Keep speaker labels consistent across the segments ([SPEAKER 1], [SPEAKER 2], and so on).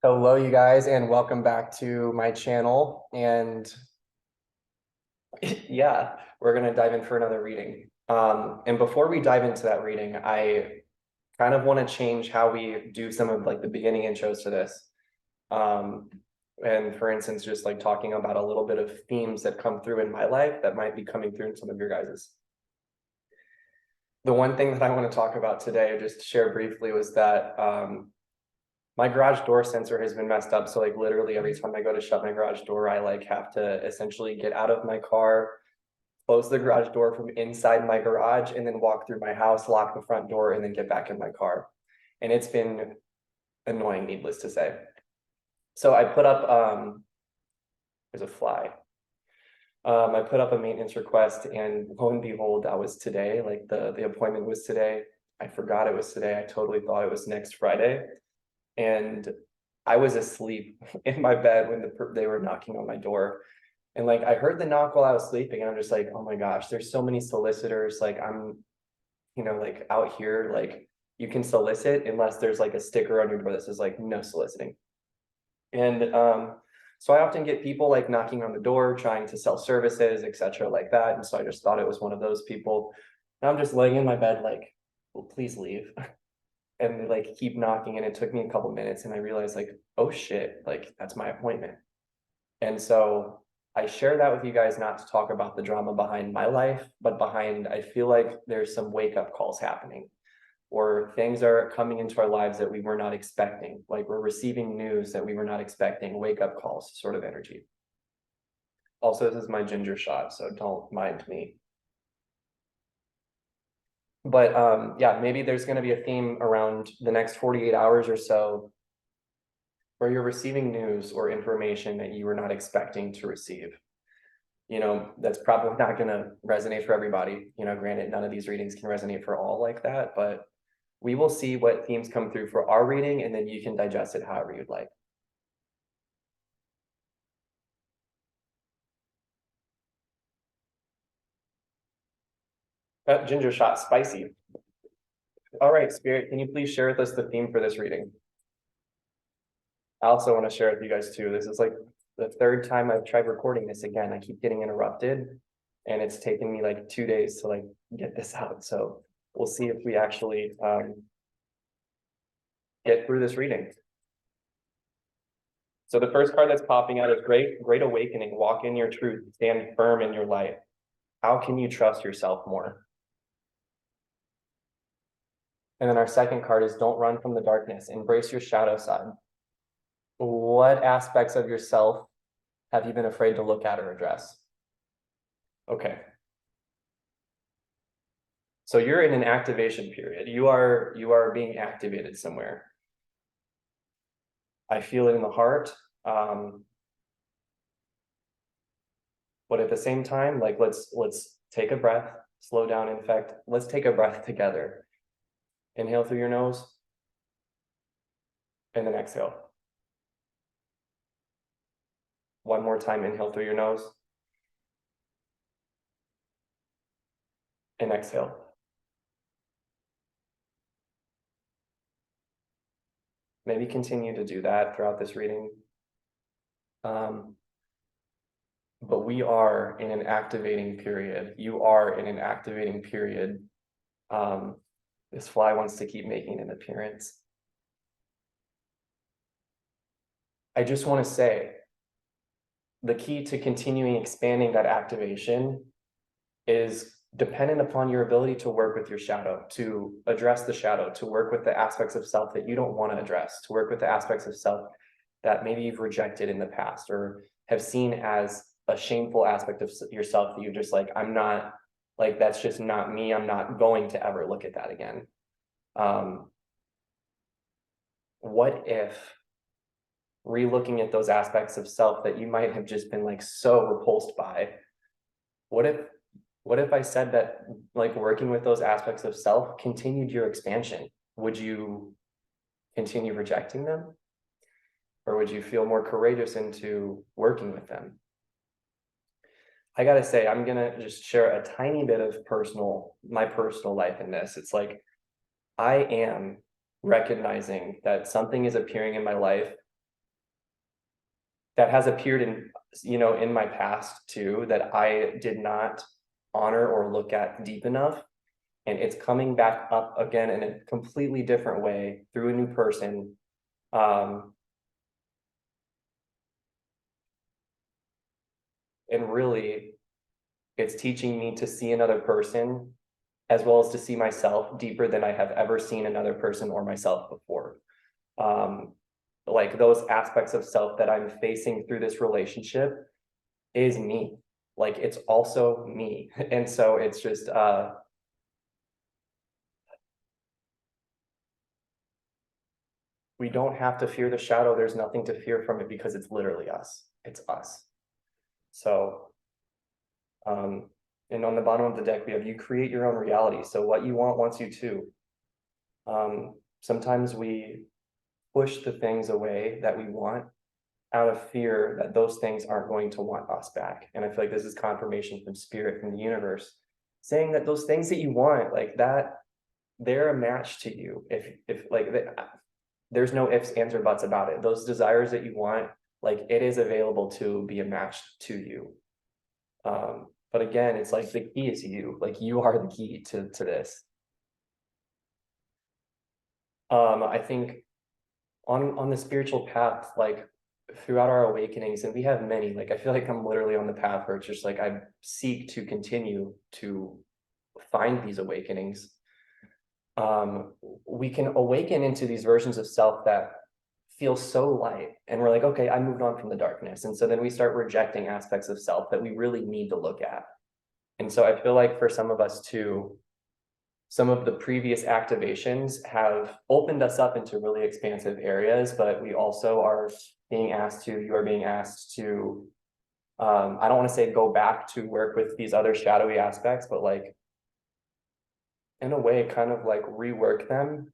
[SPEAKER 1] Hello, you guys, and welcome back to my channel. And yeah, we're going to dive in for another reading. And before we dive into that reading, I kind of want to change how we do some of like the beginning intros to this. And for instance, just like talking about a little bit of themes that come through in my life that might be coming through in some of your guys's. The one thing that I want to talk about today, or just share briefly, was that my garage door sensor has been messed up. So like literally every time I go to shut my garage door, I like have to essentially get out of my car, close the garage door from inside my garage, and then walk through my house, lock the front door, and then get back in my car. And it's been annoying, needless to say. So I put up, there's a fly. I put up a maintenance request, and lo and behold, that was today. Like the appointment was today. I forgot it was today. I totally thought it was next Friday. And I was asleep in my bed when they were knocking on my door. And like, I heard the knock while I was sleeping, and I'm just like, oh my gosh, there's so many solicitors. Like I'm, like out here, like you can solicit unless there's like a sticker on your door that says like no soliciting. And so I often get people like knocking on the door, trying to sell services, etc., like that. And so I just thought it was one of those people. And I'm just laying in my bed, like, well, please leave. And they like keep knocking, and it took me a couple minutes, and I realized like, oh shit, like that's my appointment. And so I share that with you guys, not to talk about the drama behind my life, but behind, I feel like there's some wake up calls happening, or things are coming into our lives that we were not expecting. Like we're receiving news that we were not expecting, wake up calls sort of energy. Also, this is my ginger shot, so don't mind me. But yeah, maybe there's going to be a theme around the next 48 hours or so where you're receiving news or information that you were not expecting to receive. That's probably not going to resonate for everybody. Granted, none of these readings can resonate for all like that, but we will see what themes come through for our reading, and then you can digest it however you'd like. Ginger shot, spicy. All right, Spirit, can you please share with us the theme for this reading? I also want to share with you guys too. This is like the third time I've tried recording this again. I keep getting interrupted, and it's taken me like 2 days to like get this out. So we'll see if we actually get through this reading. So the first card that's popping out is Great Awakening. Walk in your truth. Stand firm in your light. How can you trust yourself more? And then our second card is Don't run from the darkness. Embrace your shadow side. What aspects of yourself have you been afraid to look at or address? Okay. So you're in an activation period. You are being activated somewhere. I feel it in the heart. But at the same time, like let's take a breath, slow down. In fact, let's take a breath together. Inhale through your nose, and then exhale. One more time, inhale through your nose, and exhale. Maybe continue to do that throughout this reading. But we are in an activating period. You are in an activating period. This fly wants to keep making an appearance. I just want to say the key to continuing expanding that activation is dependent upon your ability to work with your shadow, to address the shadow, to work with the aspects of self that you don't want to address, to work with the aspects of self that maybe you've rejected in the past or have seen as a shameful aspect of yourself that you're just like, I'm not, like, that's just not me. I'm not going to ever look at that again. What if re-looking at those aspects of self that you might have just been like so repulsed by, what if I said that like working with those aspects of self continued your expansion? Would you continue rejecting them? Or would you feel more courageous into working with them? I gotta say, I'm gonna just share a tiny bit of my personal life in this. It's like, I am recognizing that something is appearing in my life that has appeared in, in my past too, that I did not honor or look at deep enough. And it's coming back up again in a completely different way through a new person. And really, it's teaching me to see another person as well as to see myself deeper than I have ever seen another person or myself before. Like those aspects of self that I'm facing through this relationship is me. Like it's also me. And so it's just we don't have to fear the shadow. There's nothing to fear from it because it's literally us. It's us. So and on the bottom of the deck, we have you create your own reality. So what you want wants you to. Sometimes we push the things away that we want out of fear that those things aren't going to want us back. And I feel like this is confirmation from spirit, from the universe, saying that those things that you want, like that, they're a match to you. If like there's no ifs, ands, or buts about it. Those desires that you want, like it is available to be a match to you. But again, it's like the key is you. Like you are the key to this. I think on the spiritual path, like throughout our awakenings, and we have many, like I feel like I'm literally on the path where it's just like I seek to continue to find these awakenings. We can awaken into these versions of self that feel so light, and we're like, okay, I moved on from the darkness. And so then we start rejecting aspects of self that we really need to look at. And so I feel like for some of us too, some of the previous activations have opened us up into really expansive areas, but we also are being asked to, you are being asked to, I don't want to say go back to work with these other shadowy aspects, but like, in a way, kind of like rework them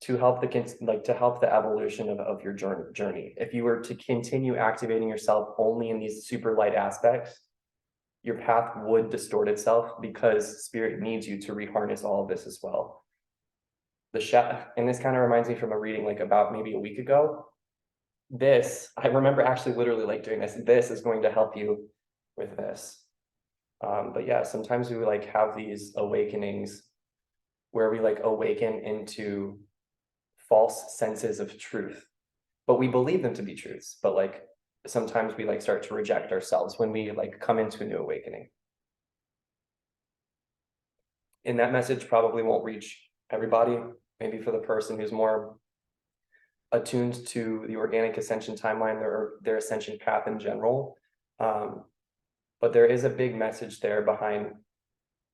[SPEAKER 1] to help the evolution of your journey. If you were to continue activating yourself only in these super light aspects, your path would distort itself because spirit needs you to reharness all of this as well. And this kind of reminds me from a reading like about maybe a week ago. I remember actually literally like doing this is going to help you with this. But yeah, sometimes we like have these awakenings where we like awaken into false senses of truth, but we believe them to be truths. But like sometimes we like start to reject ourselves when we like come into a new awakening. And that message probably won't reach everybody. Maybe for the person who's more attuned to the organic ascension timeline or their ascension path in general. But there is a big message there behind.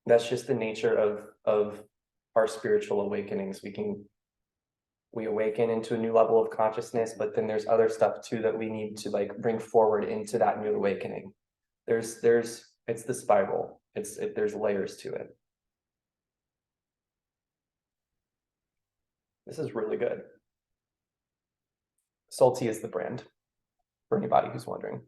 [SPEAKER 1] That's just the nature of our spiritual awakenings. We awaken into a new level of consciousness, but then there's other stuff too that we need to like bring forward into that new awakening. It's the spiral. There's layers to it. This is really good. Salty is the brand, for anybody who's wondering.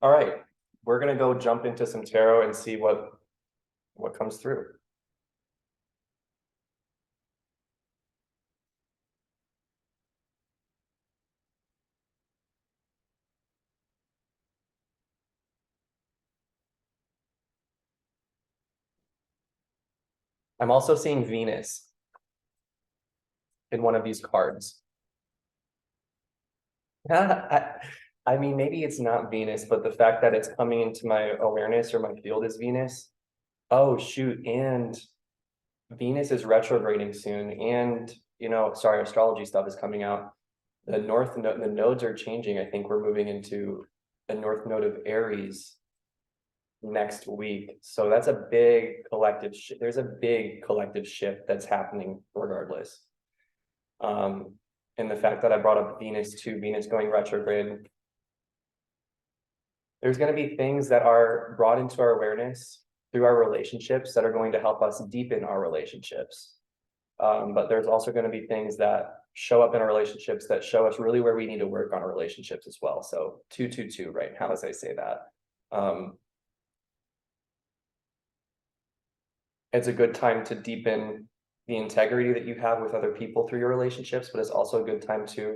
[SPEAKER 1] All right, we're gonna go jump into some tarot and see what comes through. I'm also seeing Venus in one of these cards. I mean, maybe it's not Venus, but the fact that it's coming into my awareness or my field is Venus. Oh, shoot. And Venus is retrograding soon. And, sorry, astrology stuff is coming out. The nodes are changing. I think we're moving into a north node of Aries next week. So that's a big collective there's a big collective shift that's happening regardless. And the fact that I brought up Venus going retrograde, there's going to be things that are brought into our awareness through our relationships that are going to help us deepen our relationships. But there's also going to be things that show up in our relationships that show us really where we need to work on our relationships as well. So 222, right? How does I say that? It's a good time to deepen the integrity that you have with other people through your relationships, but it's also a good time to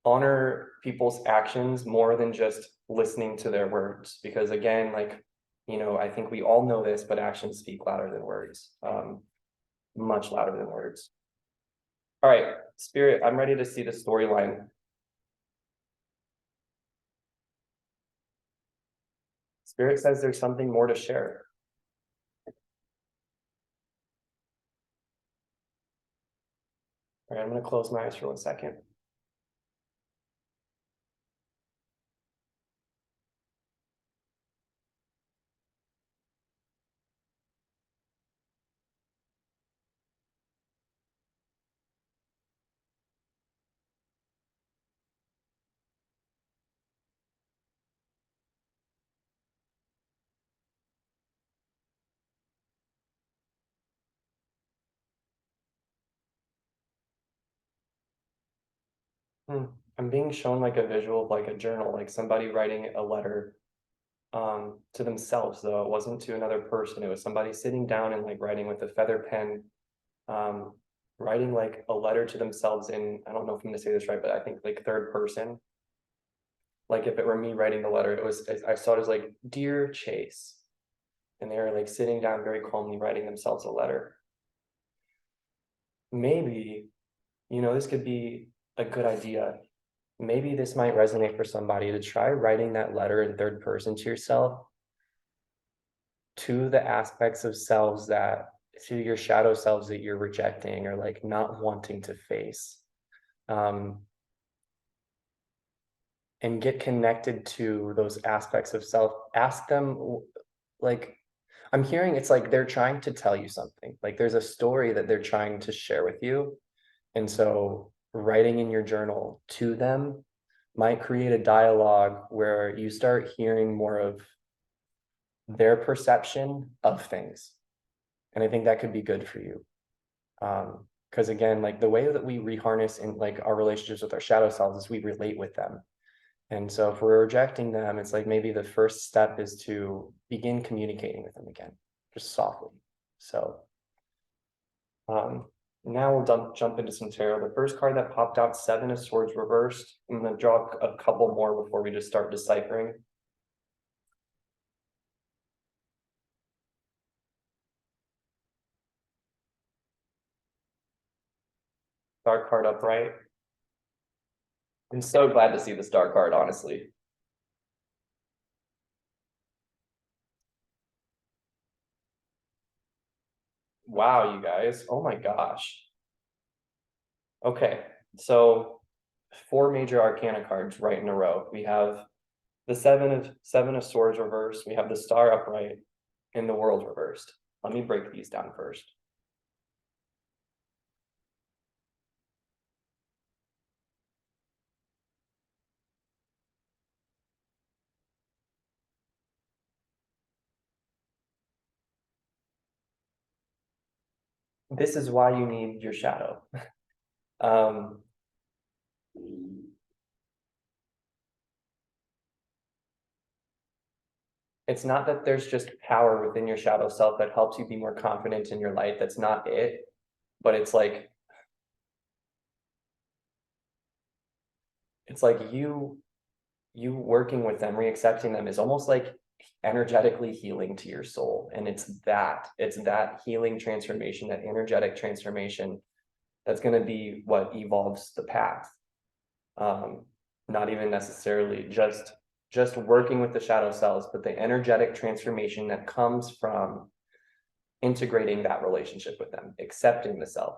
[SPEAKER 1] Honor people's actions more than just listening to their words, because again, like, I think we all know this, but actions speak louder than words, much louder than words. All right, Spirit, I'm ready to see the storyline. Spirit says there's something more to share. All right, I'm going to close my eyes for 1 second. I'm being shown like a visual of like a journal, like somebody writing a letter to themselves, though it wasn't to another person. It was somebody sitting down and like writing with a feather pen, um, writing like a letter to themselves in, I don't know if I'm gonna say this right, but I think like third person. Like if it were me writing the letter, I saw it as like, "Dear Chase," and they were like sitting down very calmly writing themselves a letter. Maybe, this could be a good idea. Maybe this might resonate for somebody to try writing that letter in third person to yourself, to the aspects of selves to your shadow selves that you're rejecting or like not wanting to face. And get connected to those aspects of self. Ask them, like, I'm hearing it's like they're trying to tell you something. Like there's a story that they're trying to share with you. And so writing in your journal to them might create a dialogue where you start hearing more of their perception of things. And I think that could be good for you. Because again, like the way that we reharness in like our relationships with our shadow selves is we relate with them. And so if we're rejecting them, it's like maybe the first step is to begin communicating with them again, just softly. So now we'll jump into some tarot. The first card that popped out, Seven of Swords reversed. I'm going to draw a couple more before we just start deciphering. Star card upright. I'm so glad to see the star card, honestly. Wow, you guys. Oh my gosh. Okay, so 4 major arcana cards right in a row. We have the seven of swords reversed, we have the star upright, and the world reversed. Let me break these down first. This is why you need your shadow. um, it's not that there's just power within your shadow self that helps you be more confident in your light. That's not it. But it's like you working with them, reaccepting them is almost like energetically healing to your soul. And it's that healing transformation, that energetic transformation that's going to be what evolves the path. Not even necessarily just working with the shadow selves, but the energetic transformation that comes from integrating that relationship with them, accepting the self.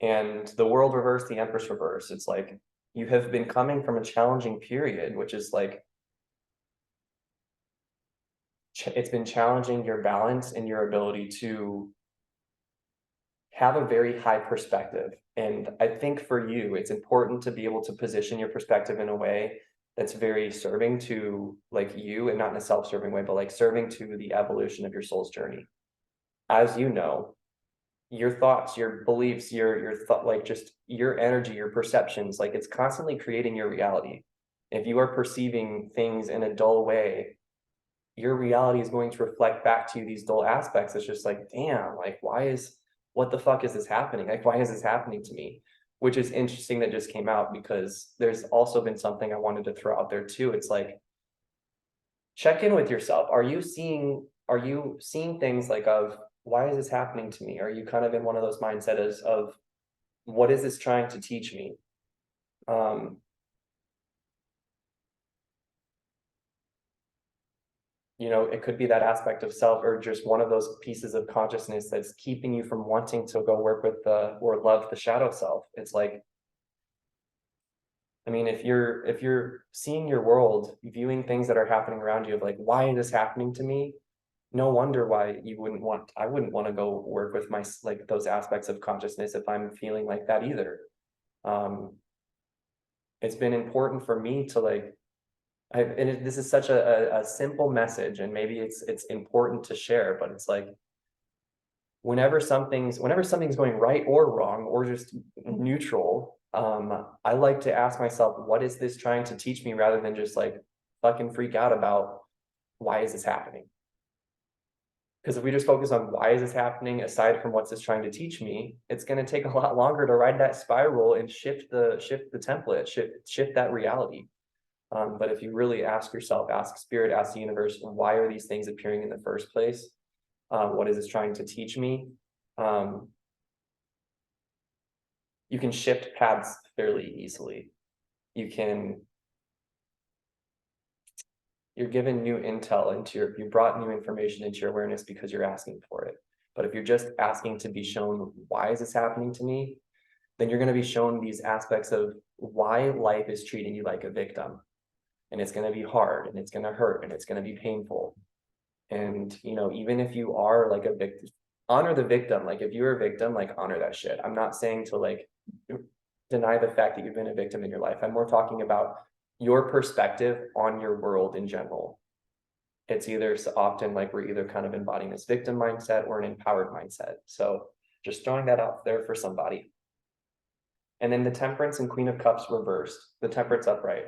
[SPEAKER 1] And the world reverse, the Empress reverse, it's like you have been coming from a challenging period, which is like it's been challenging your balance and your ability to have a very high perspective. And I think for you, it's important to be able to position your perspective in a way that's very serving to like you, and not in a self-serving way, but like serving to the evolution of your soul's journey. As you know, your thoughts, your beliefs, your thought, like just your energy, your perceptions, like it's constantly creating your reality. If you are perceiving things in a dull way, your reality is going to reflect back to you these dull aspects. It's just like, damn, like why is what the fuck is this happening? Like, why is this happening to me? Which is interesting that just came out, because there's also been something I wanted to throw out there too. It's like, check in with yourself. Are you seeing things like, of why is this happening to me? Are you kind of in one of those mindsets of what is this trying to teach me? You know, it could be that aspect of self, or just one of those pieces of consciousness that's keeping you from wanting to go work with the, or love the shadow self. It's like, I mean, if you're seeing your world, viewing things that are happening around you of like, why is this happening to me? No wonder why you wouldn't want, I wouldn't want to go work with my, like, those aspects of consciousness if I'm feeling like that either. It's been important for me to like, this is such a simple message, and maybe it's important to share, but it's like, whenever something's going right or wrong or just neutral, I like to ask myself, what is this trying to teach me, rather than just like fucking freak out about why is this happening? Because if we just focus on why is this happening, aside from what's this trying to teach me, it's going to take a lot longer to ride that spiral and shift the template, shift that reality. But if you really ask yourself, ask spirit, ask the universe, why are these things appearing in the first place? What is this trying to teach me? You can shift paths fairly easily. You're given new intel into you brought new information into your awareness because you're asking for it. But if you're just asking to be shown, why is this happening to me? Then you're going to be shown these aspects of why life is treating you like a victim. And it's going to be hard, and it's going to hurt, and it's going to be painful. And, you know, even if you are like a victim, honor the victim. Like, if you're a victim, like, honor that shit. I'm not saying to like deny the fact that you've been a victim in your life. I'm more talking about your perspective on your world in general. It's either often like we're either kind of embodying this victim mindset or an empowered mindset. So just throwing that out there for somebody. And then the Temperance and Queen of Cups reversed, the Temperance upright.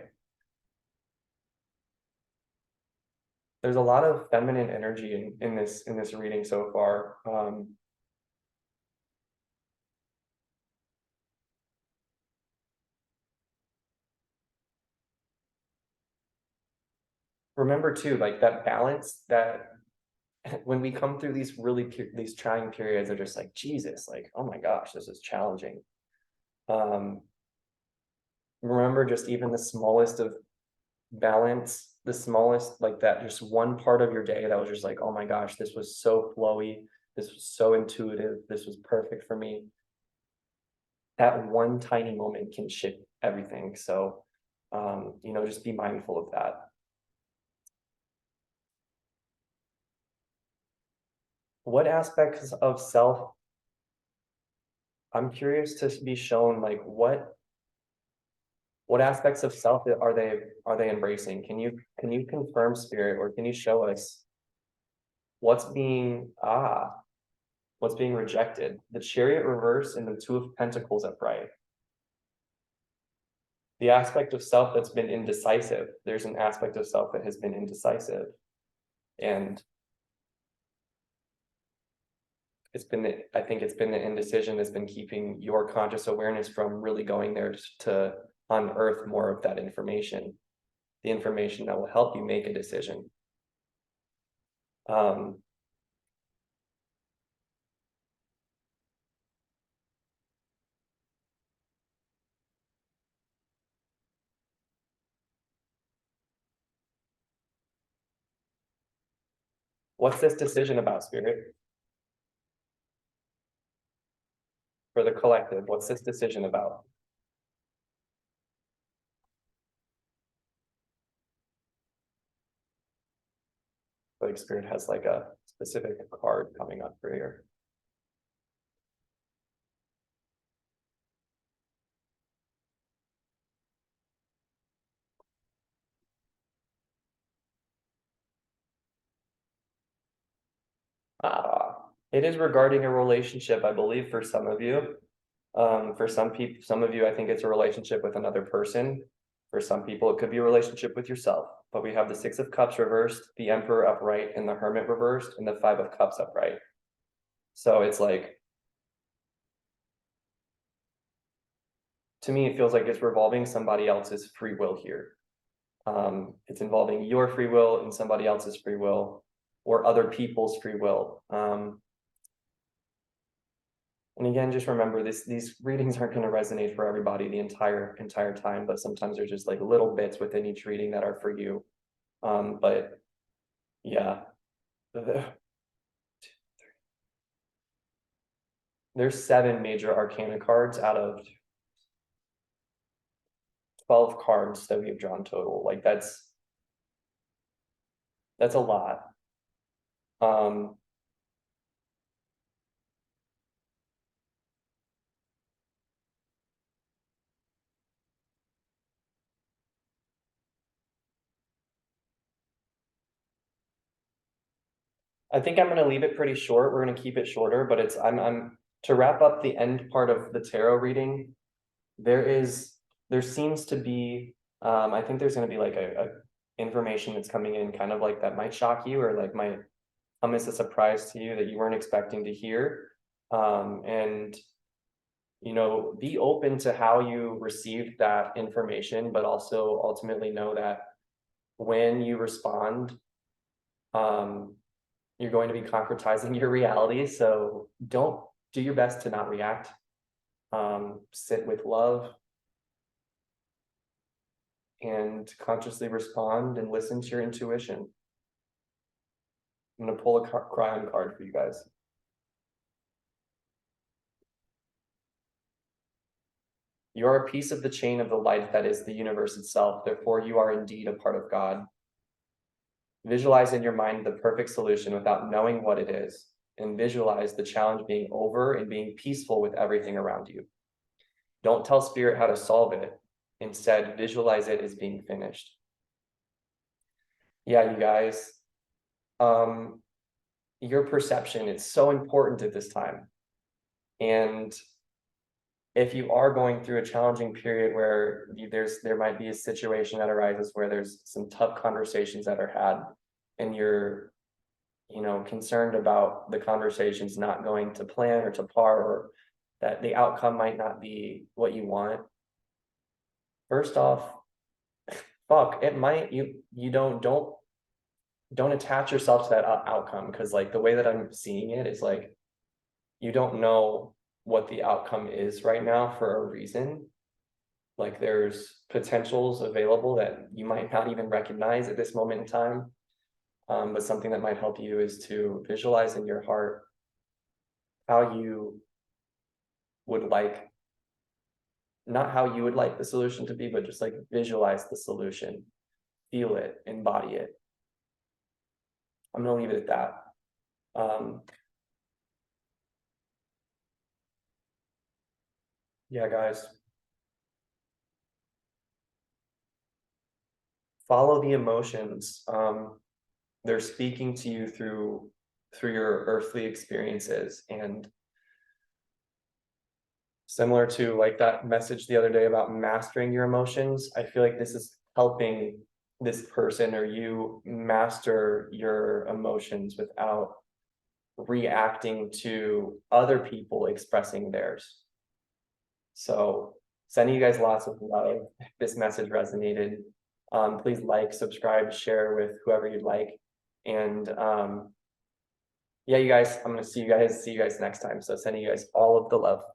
[SPEAKER 1] There's a lot of feminine energy in this reading so far. Remember too, like, that balance, that when we come through these these trying periods, are just like, Jesus, like, oh my gosh, this is challenging. Remember, just even the smallest of balance, the smallest, like, that just one part of your day that was just like, oh my gosh, this was so flowy, this was so intuitive, this was perfect for me. That one tiny moment can shift everything. So, you know, just be mindful of that. What aspects of self, I'm curious to be shown, like, what aspects of self are they embracing? Can you confirm, spirit, or can you show us what's being rejected? The Chariot reverse and the Two of Pentacles upright. The aspect of self that's been indecisive. There's an aspect of self that has been indecisive, and I think it's been the indecision that's been keeping your conscious awareness from really going there to unearth more of that information, the information that will help you make a decision. What's this decision about, spirit? For the collective, what's this decision about? Like, spirit has like a specific card coming up for here. It is regarding a relationship, I believe, for some of you. For some people, some of you, I think it's a relationship with another person. For some people, it could be a relationship with yourself. But we have the Six of Cups reversed, the Emperor upright, and the Hermit reversed, and the Five of Cups upright. So it's like, to me, it feels like it's revolving somebody else's free will here. It's involving your free will and somebody else's free will, or other people's free will. And again, just remember these readings aren't going to resonate for everybody the entire time, but sometimes there's just like little bits within each reading that are for you. But yeah, there's 7 major arcana cards out of 12 cards that we've drawn total. Like that's a lot. I think I'm going to leave it pretty short. We're going to keep it shorter, but it's I'm to wrap up the end part of the tarot reading. There seems to be I think there's going to be like a information that's coming in kind of like that might shock you, or like might come as a surprise to you that you weren't expecting to hear. And you know, be open to how you receive that information, but also ultimately know that when you respond, you're going to be concretizing your reality. So don't do your best to not react. Sit with love and consciously respond and listen to your intuition. I'm going to pull a crime card for you guys. You are a piece of the chain of the light that is the universe itself. Therefore, you are indeed a part of God. Visualize in your mind the perfect solution without knowing what it is, and visualize the challenge being over and being peaceful with everything around you. Don't tell spirit how to solve it. Instead, visualize it as being finished. Yeah, you guys, your perception is so important at this time. And if you are going through a challenging period where there might be a situation that arises where there's some tough conversations that are had, and you're, you know, concerned about the conversations not going to plan or to par, or that the outcome might not be what you want. First off, fuck, it might, you don't attach yourself to that outcome, because like the way that I'm seeing it is like, you don't know what the outcome is right now for a reason. Like there's potentials available that you might not even recognize at this moment in time. But something that might help you is to visualize in your heart how you would like, not how you would like the solution to be, but just like visualize the solution, feel it, embody it. I'm going to leave it at that. Yeah, guys. Follow the emotions. They're speaking to you through your earthly experiences, and similar to like that message the other day about mastering your emotions, I feel like this is helping this person or you master your emotions without reacting to other people expressing theirs. So sending you guys lots of love. If this message resonated, please like, subscribe, share with whoever you'd like. And yeah, you guys, I'm going to see you guys next time. So sending you guys all of the love.